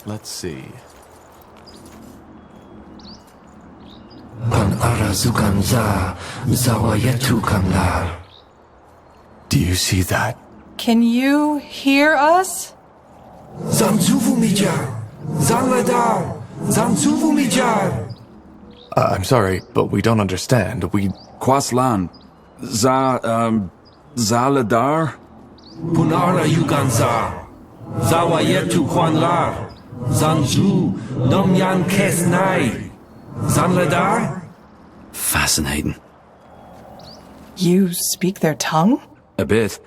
Let's see. Do you see that? Can you hear us? I'm sorry, but we don't understand. Quaslan. Zaladar? Punara Yuganza. Zawayetu Kwanlar. Zanju Nomyan Kesnai. Zanladar? Fascinating. You speak their tongue? A bit.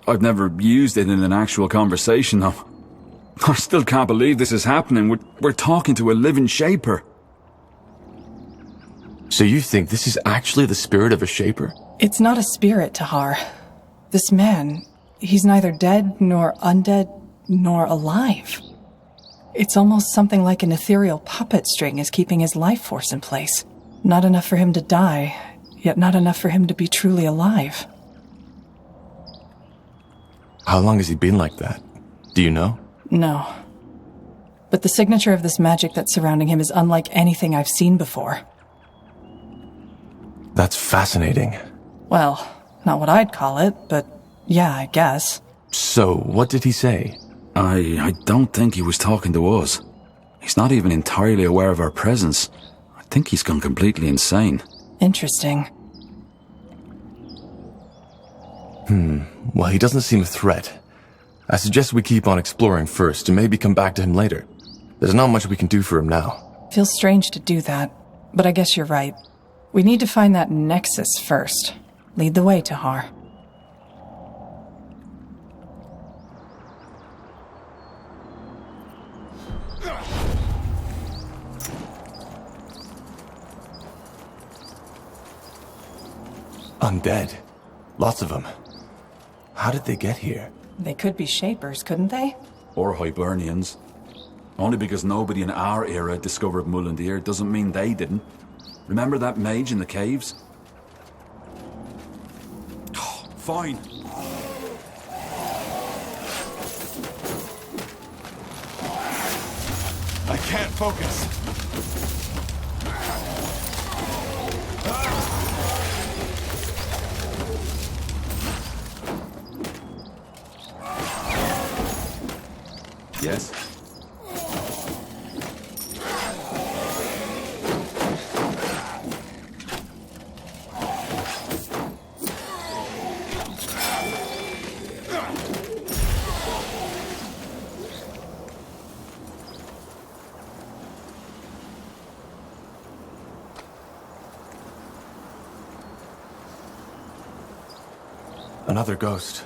I've never used it in an actual conversation, though. I still can't believe this is happening. We're talking to a living shaper. So you think this is actually the spirit of a shaper? It's not a spirit, Tahar. This man, he's neither dead, nor undead, nor alive. It's almost something like an ethereal puppet string is keeping his life force in place. Not enough for him to die, yet not enough for him to be truly alive. How long has he been like that? Do you know? No. But the signature of this magic that's surrounding him is unlike anything I've seen before. That's fascinating. Well, not what I'd call it, but yeah, I guess. So, what did he say? I don't think he was talking to us. He's not even entirely aware of our presence. I think he's gone completely insane. Interesting. Well, he doesn't seem a threat. I suggest we keep on exploring first and maybe come back to him later. There's not much we can do for him now. Feels strange to do that, but I guess you're right. We need to find that nexus first. Lead the way, Tahar. Undead. Lots of them. How did they get here? They could be shapers, couldn't they? Or Hibernians. Only because nobody in our era discovered Mullendeer doesn't mean they didn't. Remember that mage in the caves? Oh, fine. I can't focus. Yes? Another ghost.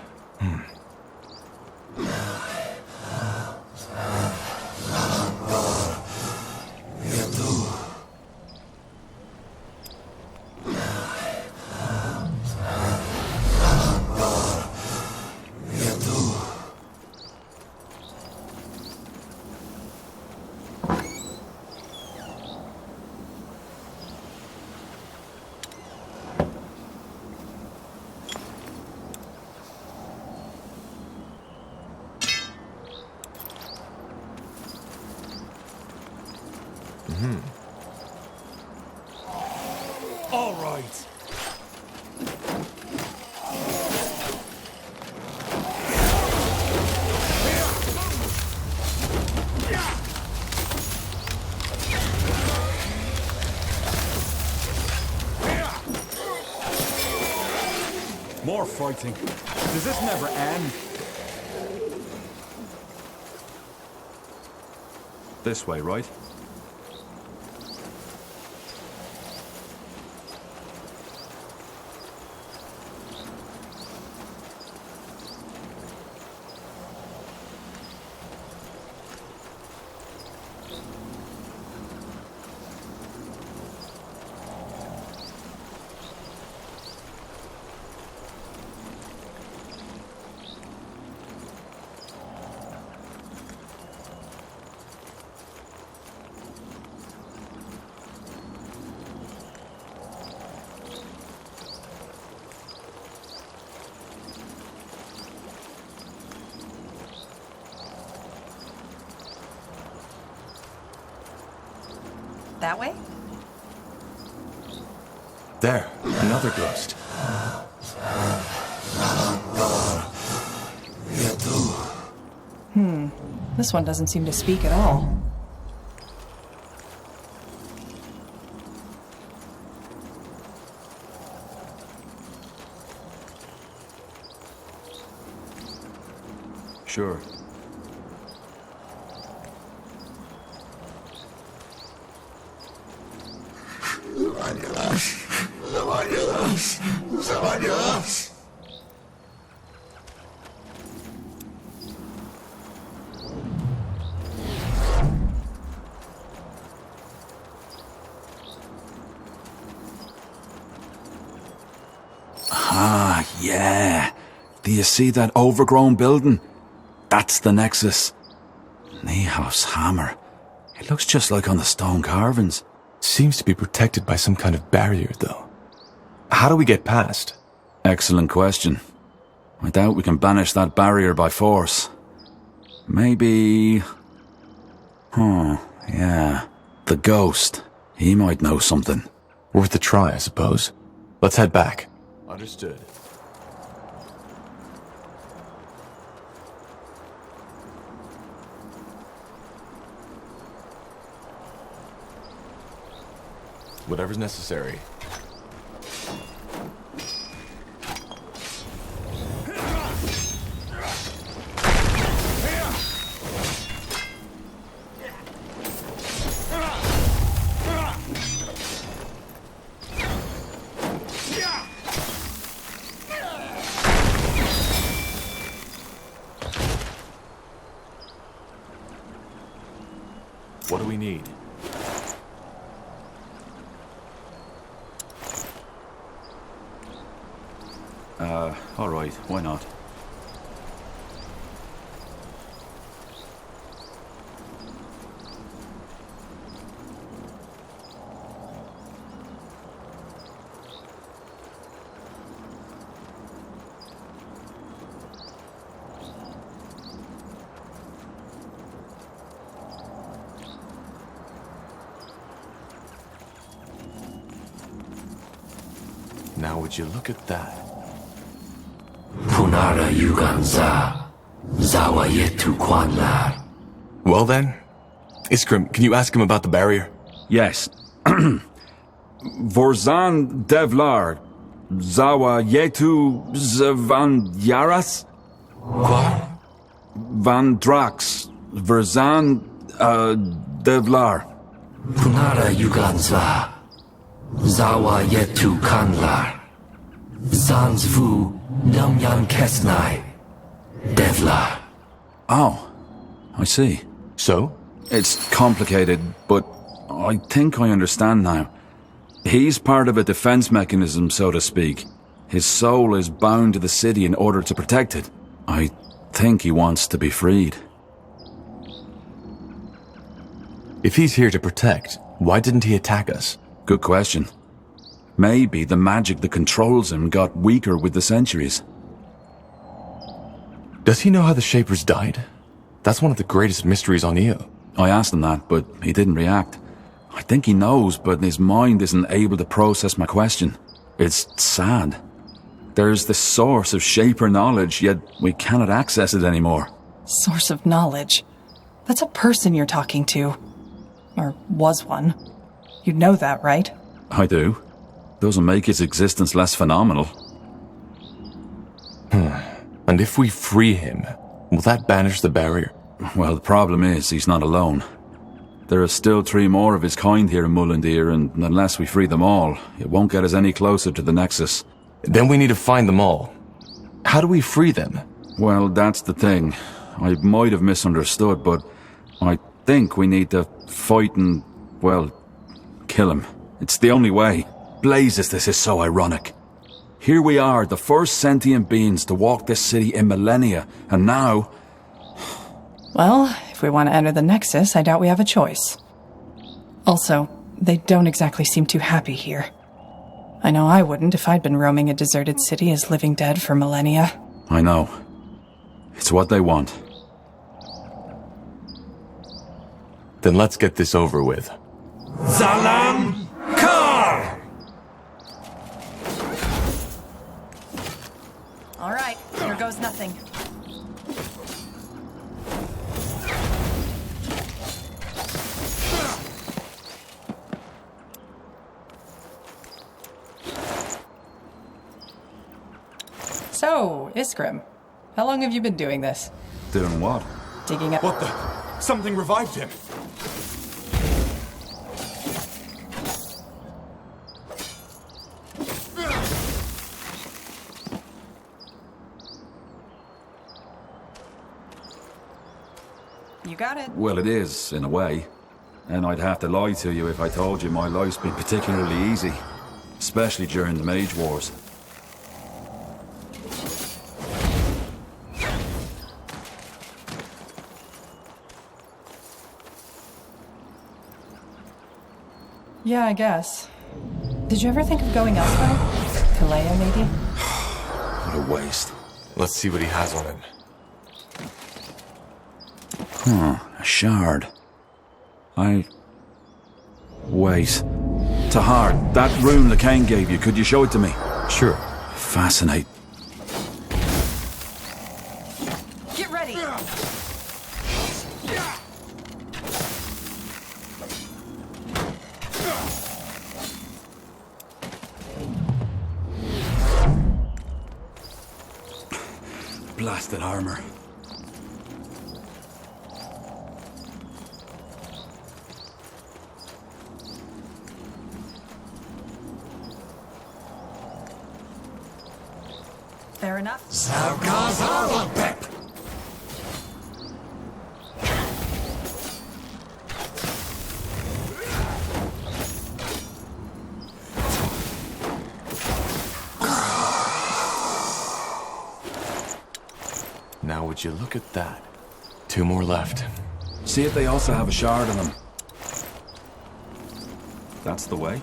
All right. More fighting. Does this never end? This way, right? That way? There, another ghost. This one doesn't seem to speak at all. Sure. Ah, yeah. Do you see that overgrown building? That's the Nexus. Niehaus hammer. It looks just like on the stone carvings. Seems to be protected by some kind of barrier, though. How do we get past? Excellent question. I doubt we can banish that barrier by force. Maybe... yeah. The ghost. He might know something. Worth a try, I suppose. Let's head back. Understood. Whatever's necessary. What do we need? Alright, why not? Now would you look at that? Punara Yuganza, Zawa Yetu Kwanlar. Well then, Iskrim, can you ask him about the barrier? Yes. Vorzan Devlar, Zawa Yetu Zvan Yaras? Kwa? Van Drax, Verzan Devlar. Punara Yuganza, Zawa Yetu Kanlar. Zanzvu Namyan Kesnai, Devlar. Oh, I see. So? It's complicated, but I think I understand now. He's part of a defense mechanism, so to speak. His soul is bound to the city in order to protect it. I think he wants to be freed. If he's here to protect, why didn't he attack us? Good question. Maybe the magic that controls him got weaker with the centuries. Does he know how the Shapers died? That's one of the greatest mysteries on Io. I asked him that, but he didn't react. I think he knows, but his mind isn't able to process my question. It's sad. There's the source of Shaper knowledge, yet we cannot access it anymore. Source of knowledge? That's a person you're talking to. Or was one. You know that, right? I do. Doesn't make his existence less phenomenal. And if we free him, will that banish the barrier? Well, the problem is he's not alone. There are still 3 more of his kind here in Mullendir, and unless we free them all, it won't get us any closer to the Nexus. Then we need to find them all. How do we free them? Well, that's the thing. I might have misunderstood, but I think we need to fight and, well, kill him. It's the only way. Blazes, this is so ironic. Here we are, the first sentient beings to walk this city in millennia, and now... Well, if we want to enter the Nexus, I doubt we have a choice. Also, they don't exactly seem too happy here. I know I wouldn't if I'd been roaming a deserted city as living dead for millennia. I know. It's what they want. Then let's get this over with. Zalam Kar! All right, here goes nothing. So, Iskrim, how long have you been doing this? Doing what? Digging up... What the? Something revived him. You got it. Well, it is, in a way. And I'd have to lie to you if I told you my life's been particularly easy. Especially during the Mage Wars. Yeah, I guess. Did you ever think of going elsewhere? Kalea, maybe? What a waste. Let's see what he has on him. A shard. Wait. Tahar, that rune Lacane gave you, could you show it to me? Sure. Fascinate. Get ready! Blasted armor. Fair enough. Sargazalapep! Now would you look at that? 2 more left. See if they also have a shard on them. That's the way.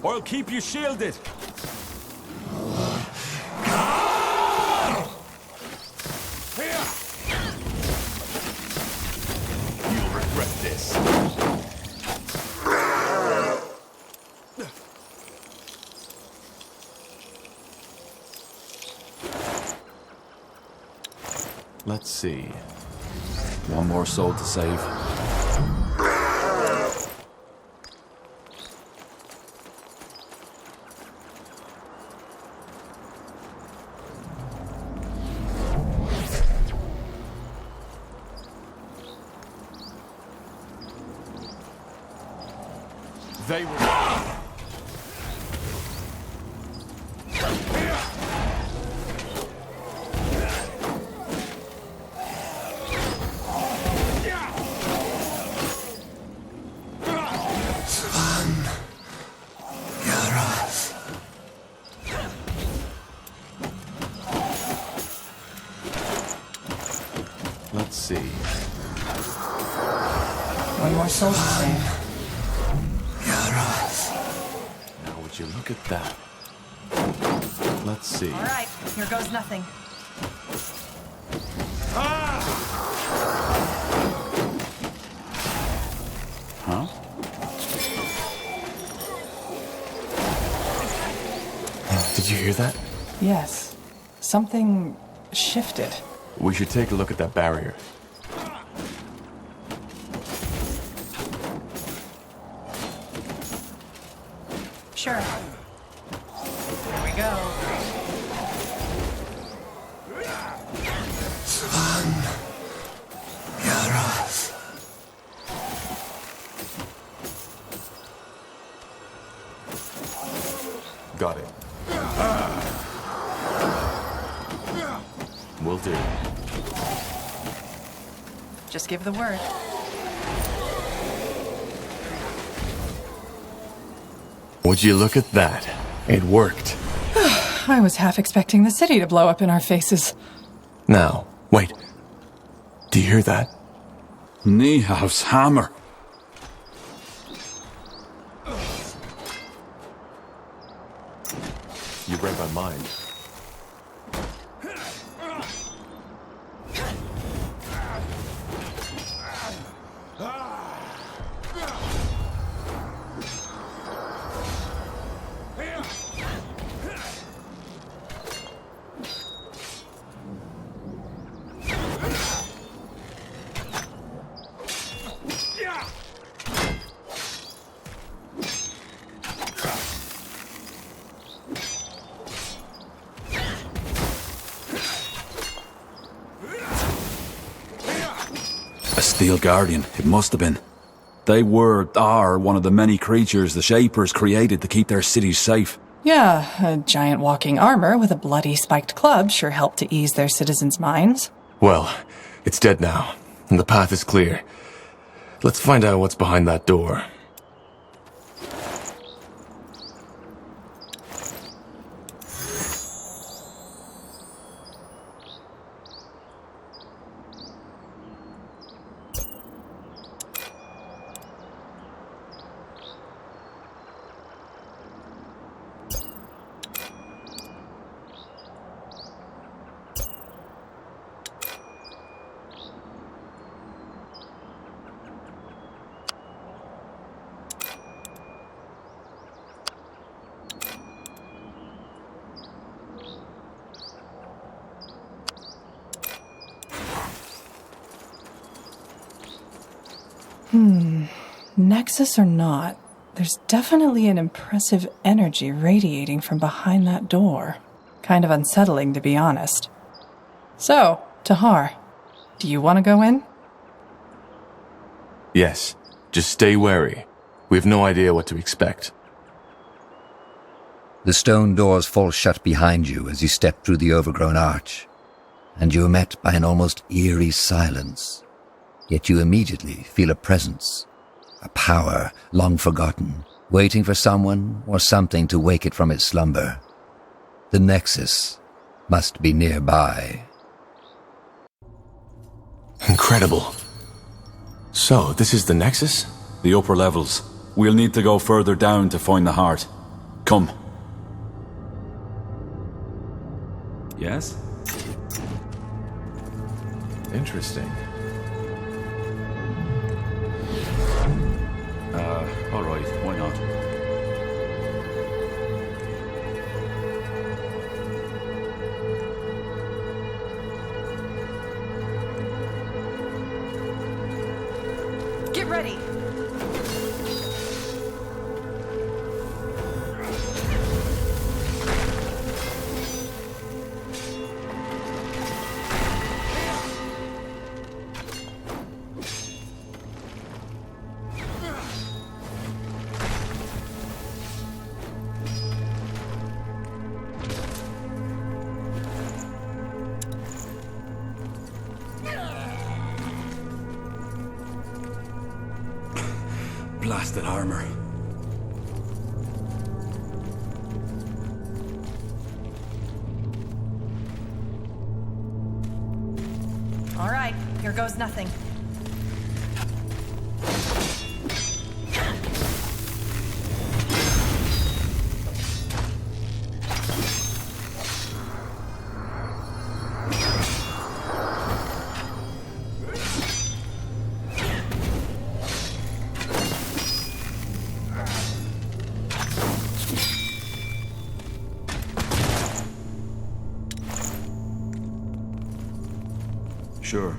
I'll keep you shielded. You'll regret this. Let's see. One more soul to save. They will. Let's see. One more soul to save. Now would you look at that? Let's see. All right, here goes nothing. Huh? Did you hear that? Yes. Something shifted. We should take a look at that barrier. Sure. Here we go. Got it. Will do. Just give the word. Would you look at that? It worked. I was half expecting the city to blow up in our faces. Now, wait. Do you hear that? Niehav's hammer. You read my mind. A Steel Guardian, it must have been. They are one of the many creatures the Shapers created to keep their cities safe. Yeah, a giant walking armor with a bloody spiked club sure helped to ease their citizens' minds. Well, it's dead now, and the path is clear. Let's find out what's behind that door. Nexus or not, there's definitely an impressive energy radiating from behind that door. Kind of unsettling, to be honest. So, Tahar, do you want to go in? Yes, just stay wary. We have no idea what to expect. The stone doors fall shut behind you as you step through the overgrown arch, and you are met by an almost eerie silence. Yet you immediately feel a presence, a power long forgotten, waiting for someone or something to wake it from its slumber. The Nexus must be nearby. Incredible. So, this is the Nexus? The upper levels. We'll need to go further down to find the heart. Come. Yes? Interesting. Alright, why not? Get ready! Blasted armor. All right, here goes nothing. Sure.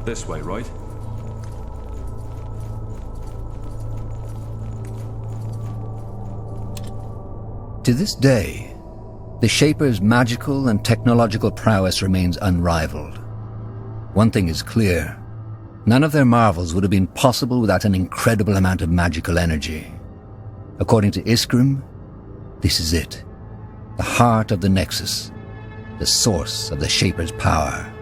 This way, right? To this day, the Shaper's magical and technological prowess remains unrivaled. One thing is clear. None of their marvels would have been possible without an incredible amount of magical energy. According to Iskrim, this is it. The heart of the Nexus. The source of the Shaper's power.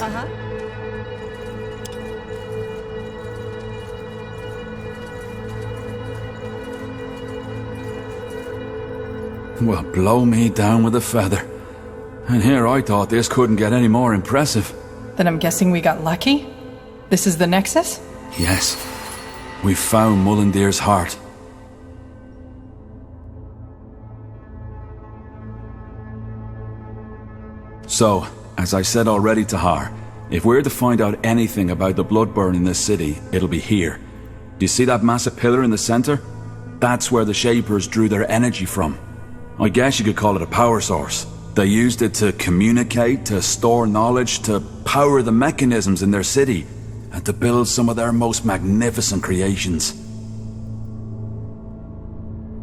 Uh-huh. Well, blow me down with a feather. And here I thought this couldn't get any more impressive. Then I'm guessing we got lucky? This is the Nexus? Yes, we found Mullendeer's heart. So, as I said already to Har, if we're to find out anything about the Bloodburn in this city, it'll be here. Do you see that massive pillar in the center? That's where the Shapers drew their energy from. I guess you could call it a power source. They used it to communicate, to store knowledge, to power the mechanisms in their city, and to build some of their most magnificent creations.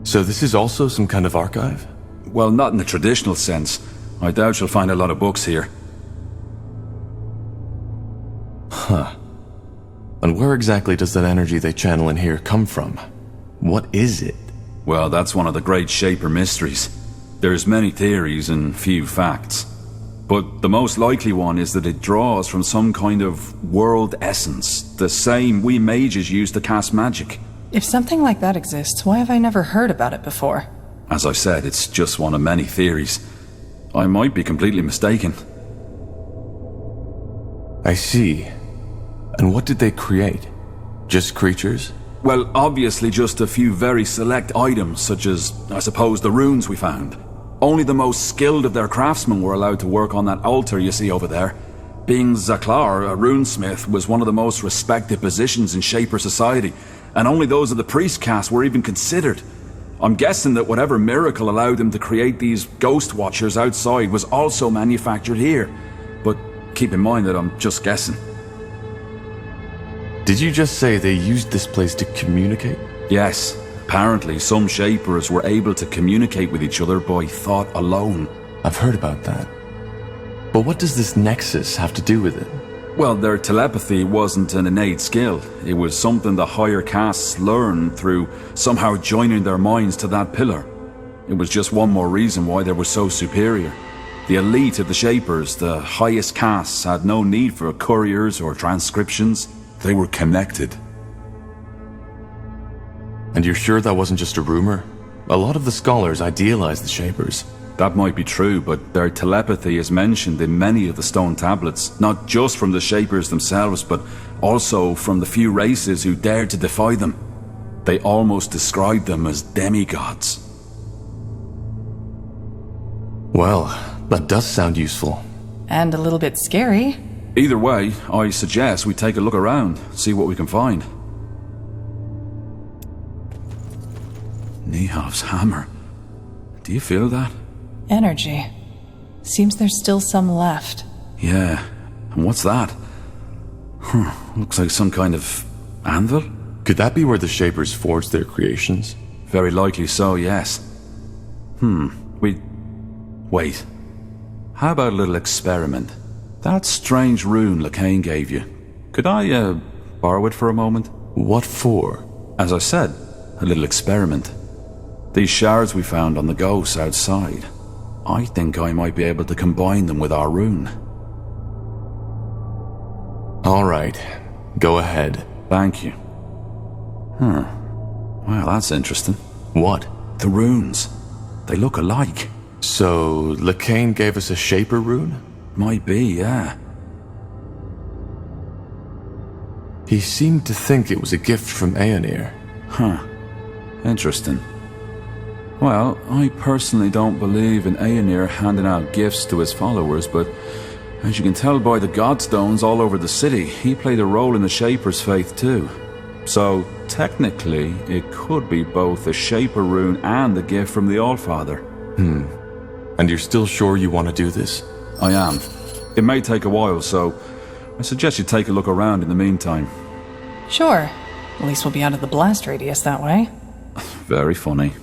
So this is also some kind of archive? Well, not in the traditional sense. I doubt you'll find a lot of books here. Huh. And where exactly does that energy they channel in here come from? What is it? Well, that's one of the great Shaper mysteries. There's many theories and few facts. But the most likely one is that it draws from some kind of world essence, the same we mages use to cast magic. If something like that exists, why have I never heard about it before? As I said, it's just one of many theories. I might be completely mistaken. I see. And what did they create? Just creatures? Well, obviously just a few very select items, such as, I suppose, the runes we found. Only the most skilled of their craftsmen were allowed to work on that altar you see over there. Being Zaklar, a runesmith, was one of the most respected positions in Shaper society, and only those of the priest caste were even considered. I'm guessing that whatever miracle allowed them to create these ghost watchers outside was also manufactured here. But keep in mind that I'm just guessing. Did you just say they used this place to communicate? Yes. Apparently, some Shapers were able to communicate with each other by thought alone. I've heard about that. But what does this Nexus have to do with it? Well, their telepathy wasn't an innate skill. It was something the higher castes learned through somehow joining their minds to that pillar. It was just one more reason why they were so superior. The elite of the Shapers, the highest castes, had no need for couriers or transcriptions. They were connected. And you're sure that wasn't just a rumor? A lot of the scholars idealize the Shapers. That might be true, but their telepathy is mentioned in many of the stone tablets, not just from the Shapers themselves, but also from the few races who dared to defy them. They almost described them as demigods. Well, that does sound useful. And a little bit scary. Either way, I suggest we take a look around, see what we can find. Nihav's hammer. Do you feel that? Energy. Seems there's still some left. Yeah. And what's that? Looks like some kind of anvil? Could that be where the Shapers forged their creations? Very likely so, yes. Wait. How about a little experiment? That strange rune Lacane gave you. Could I, borrow it for a moment? What for? As I said, a little experiment. These shards we found on the ghosts outside. I think I might be able to combine them with our rune. All right. Go ahead. Thank you. Well, that's interesting. What? The runes. They look alike. So, Lacane gave us a Shaper rune? Might be, yeah. He seemed to think it was a gift from Aenir. Interesting. Well, I personally don't believe in Aenir handing out gifts to his followers, but as you can tell by the godstones all over the city, he played a role in the Shaper's faith too. So, technically, it could be both a Shaper rune and a gift from the Allfather. And you're still sure you want to do this? I am. It may take a while, so I suggest you take a look around in the meantime. Sure. At least we'll be out of the blast radius that way. Very funny.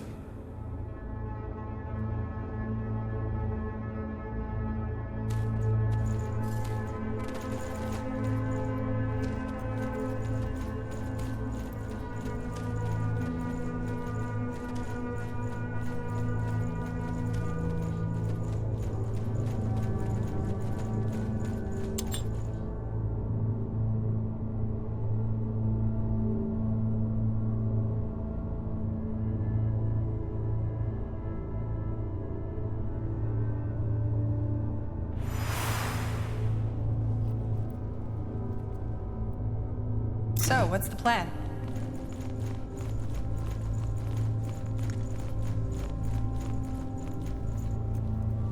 So, what's the plan?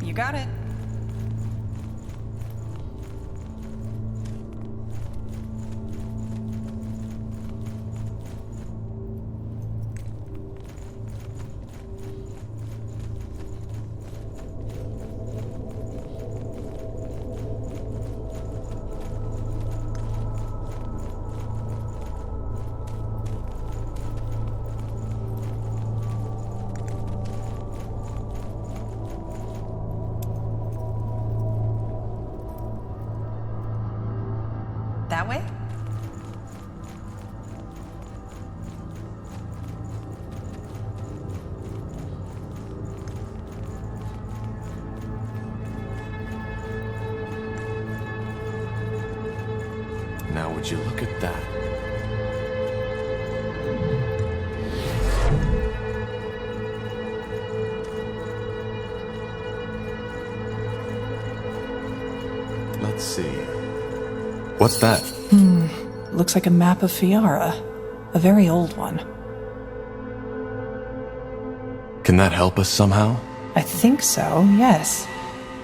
You got it. That way? Now would you look at that? Let's see. What's that? Looks like a map of Fiara. A very old one. Can that help us somehow? I think so, yes.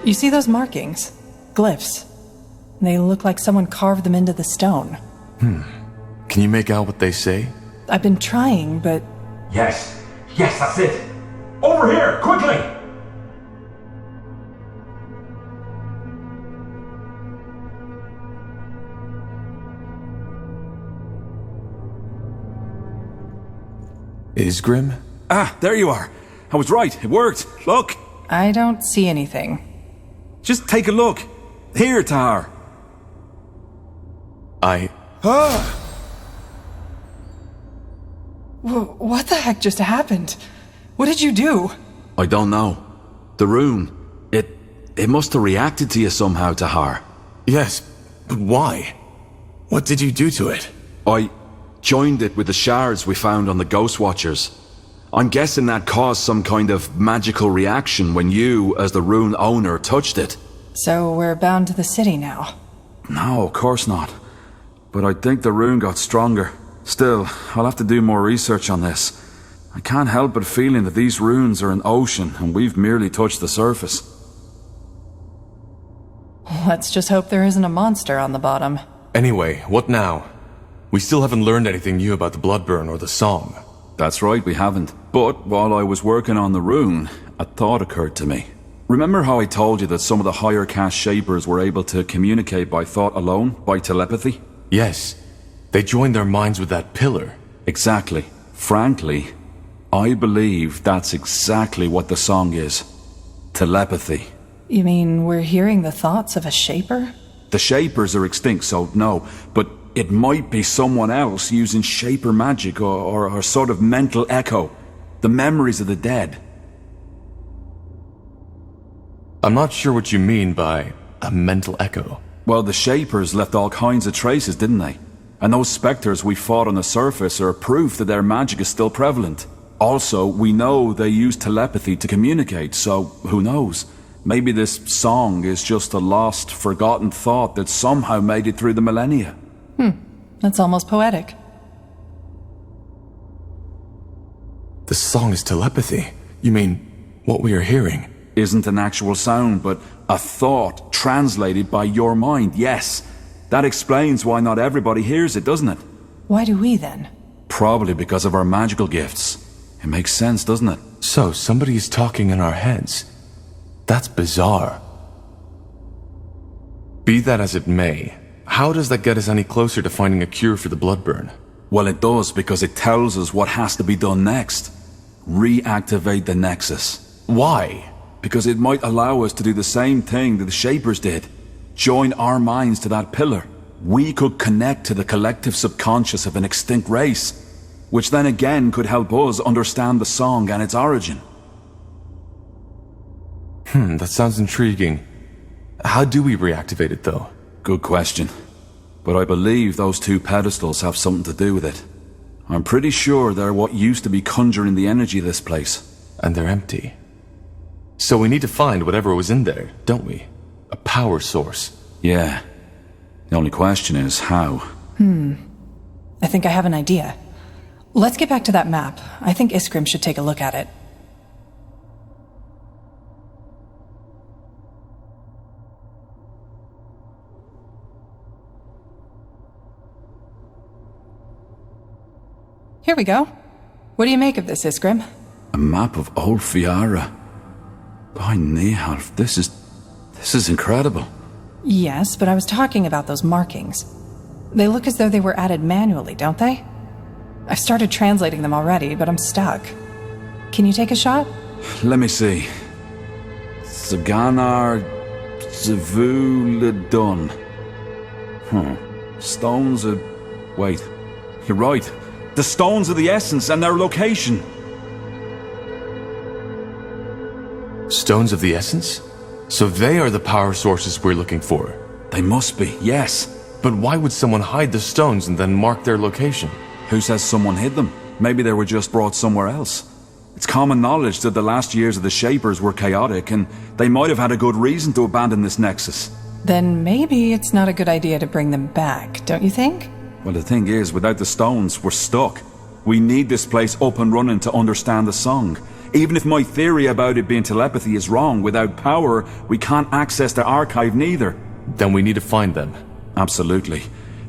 You see those markings? Glyphs. They look like someone carved them into the stone. Can you make out what they say? I've been trying, but Yes. Yes, that's it. Over here, quickly! Is Grim? Ah, there you are. I was right. It worked. Look. I don't see anything. Just take a look. Here, Tahar. What the heck just happened? What did you do? I don't know. The rune. It must have reacted to you somehow, Tahar. Yes, but why? What did you do to it? I joined it with the shards we found on the Ghost Watchers. I'm guessing that caused some kind of magical reaction when you, as the rune owner, touched it. So we're bound to the city now. No, of course not. But I think the rune got stronger. Still, I'll have to do more research on this. I can't help but feeling that these runes are an ocean and we've merely touched the surface. Let's just hope there isn't a monster on the bottom. Anyway, what now? We still haven't learned anything new about the Bloodburn or the song. That's right, we haven't. But while I was working on the rune, a thought occurred to me. Remember how I told you that some of the higher caste shapers were able to communicate by thought alone, by telepathy? Yes, they joined their minds with that pillar. Exactly. Frankly, I believe that's exactly what the song is. Telepathy. You mean we're hearing the thoughts of a shaper? The shapers are extinct, so no, but it might be someone else using shaper magic or sort of mental echo. The memories of the dead. I'm not sure what you mean by a mental echo. Well, the shapers left all kinds of traces, didn't they? And those spectres we fought on the surface are proof that their magic is still prevalent. Also, we know they use telepathy to communicate, so who knows? Maybe this song is just a lost, forgotten thought that somehow made it through the millennia. That's almost poetic. The song is telepathy. You mean, what we are hearing? Isn't an actual sound, but a thought translated by your mind, yes. That explains why not everybody hears it, doesn't it? Why do we then? Probably because of our magical gifts. It makes sense, doesn't it? So, somebody is talking in our heads. That's bizarre. Be that as it may, how does that get us any closer to finding a cure for the Bloodburn? Well, it does because it tells us what has to be done next. Reactivate the Nexus. Why? Because it might allow us to do the same thing that the Shapers did. Join our minds to that pillar. We could connect to the collective subconscious of an extinct race, which then again could help us understand the song and its origin. That sounds intriguing. How do we reactivate it, though? Good question. But I believe those two pedestals have something to do with it. I'm pretty sure they're what used to be conjuring the energy of this place. And they're empty. So we need to find whatever was in there, don't we? A power source. Yeah. The only question is how. I think I have an idea. Let's get back to that map. I think Iskrim should take a look at it. Here we go. What do you make of this, Iskrim? A map of Old Fiara. By Nihalf, this is incredible. Yes, but I was talking about those markings. They look as though they were added manually, don't they? I've started translating them already, but I'm stuck. Can you take a shot? Let me see. Saganar Zavuladun. Stones of... Wait. You're right. The stones of the essence and their location. Stones of the essence? So they are the power sources we're looking for. They must be, yes. But why would someone hide the stones and then mark their location? Who says someone hid them? Maybe they were just brought somewhere else. It's common knowledge that the last years of the Shapers were chaotic, and they might have had a good reason to abandon this nexus. Then maybe it's not a good idea to bring them back, don't you think? Well, the thing is, without the stones, we're stuck. We need this place up and running to understand the song. Even if my theory about it being telepathy is wrong, without power, we can't access the archive neither. Then we need to find them. Absolutely.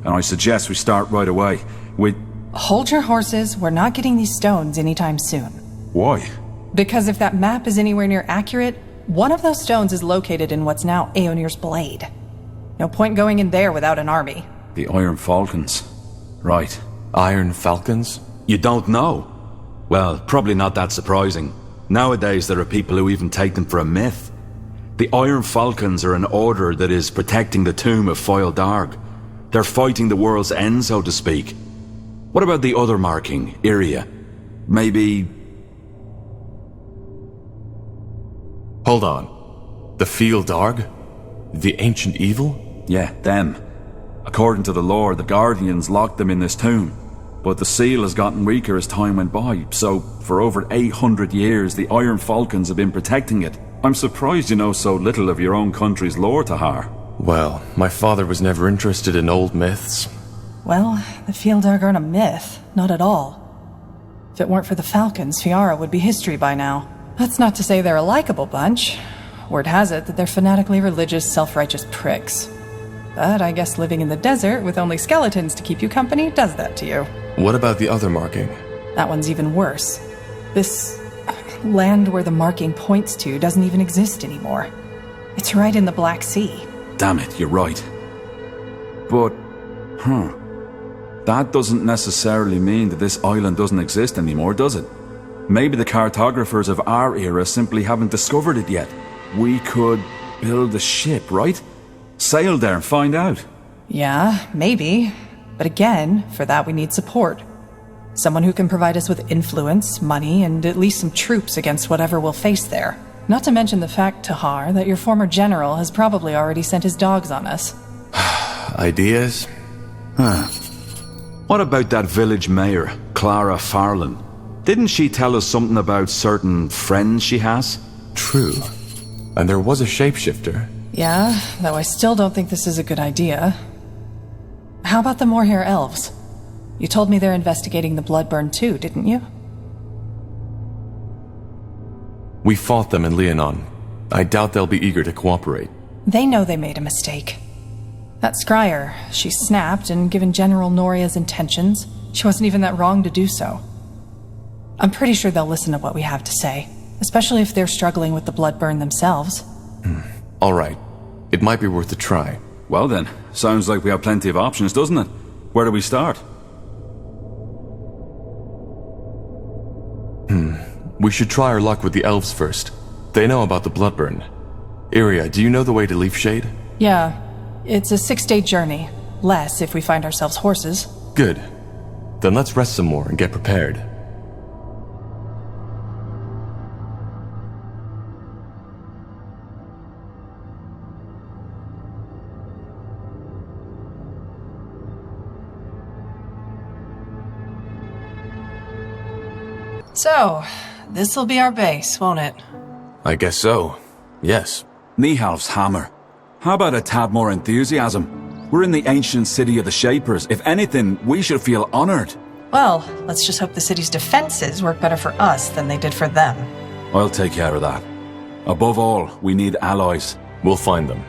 And I suggest we start right away with... Hold your horses. We're not getting these stones anytime soon. Why? Because if that map is anywhere near accurate, one of those stones is located in what's now Aeonir's Blade. No point going in there without an army. The Iron Falcons. Right. Iron Falcons? You don't know? Well, probably not that surprising. Nowadays there are people who even take them for a myth. The Iron Falcons are an order that is protecting the tomb of Foil Darg. They're fighting the world's end, so to speak. What about the other marking, Iria? Maybe... Hold on. The Foil Darg? The ancient evil? Yeah, them. According to the lore, the Guardians locked them in this tomb. But the seal has gotten weaker as time went by, so for over 800 years the Iron Falcons have been protecting it. I'm surprised you know so little of your own country's lore, Tahar. Well, my father was never interested in old myths. Well, the Fieldar aren't a myth. Not at all. If it weren't for the Falcons, Fiara would be history by now. That's not to say they're a likable bunch. Word has it that they're fanatically religious, self-righteous pricks. But I guess living in the desert with only skeletons to keep you company does that to you. What about the other marking? That one's even worse. This land where the marking points to doesn't even exist anymore. It's right in the Black Sea. Damn it, you're right. But, that doesn't necessarily mean that this island doesn't exist anymore, does it? Maybe the cartographers of our era simply haven't discovered it yet. We could build a ship, right? Sail there and find out. Yeah, maybe. But again, for that we need support. Someone who can provide us with influence, money, and at least some troops against whatever we'll face there. Not to mention the fact, Tahar, that your former general has probably already sent his dogs on us. Ideas? What about that village mayor, Clara Farland? Didn't she tell us something about certain friends she has? True. And there was a shapeshifter. Yeah, though I still don't think this is a good idea. How about the Moorhair elves? You told me they're investigating the Bloodburn too, didn't you? We fought them in Leonon. I doubt they'll be eager to cooperate. They know they made a mistake. That scryer, she snapped, and given General Noria's intentions, she wasn't even that wrong to do so. I'm pretty sure they'll listen to what we have to say, especially if they're struggling with the Bloodburn themselves. All right. It might be worth a try. Well then, sounds like we have plenty of options, doesn't it? Where do we start? We should try our luck with the elves first. They know about the Bloodburn. Iria, do you know the way to Leafshade? Yeah, it's a 6-day journey. Less if we find ourselves horses. Good. Then let's rest some more and get prepared. So, this'll be our base, won't it? I guess so. Yes. Nihalf's hammer. How about a tad more enthusiasm? We're in the ancient city of the Shapers. If anything, we should feel honored. Well, let's just hope the city's defenses work better for us than they did for them. I'll take care of that. Above all, we need allies. We'll find them.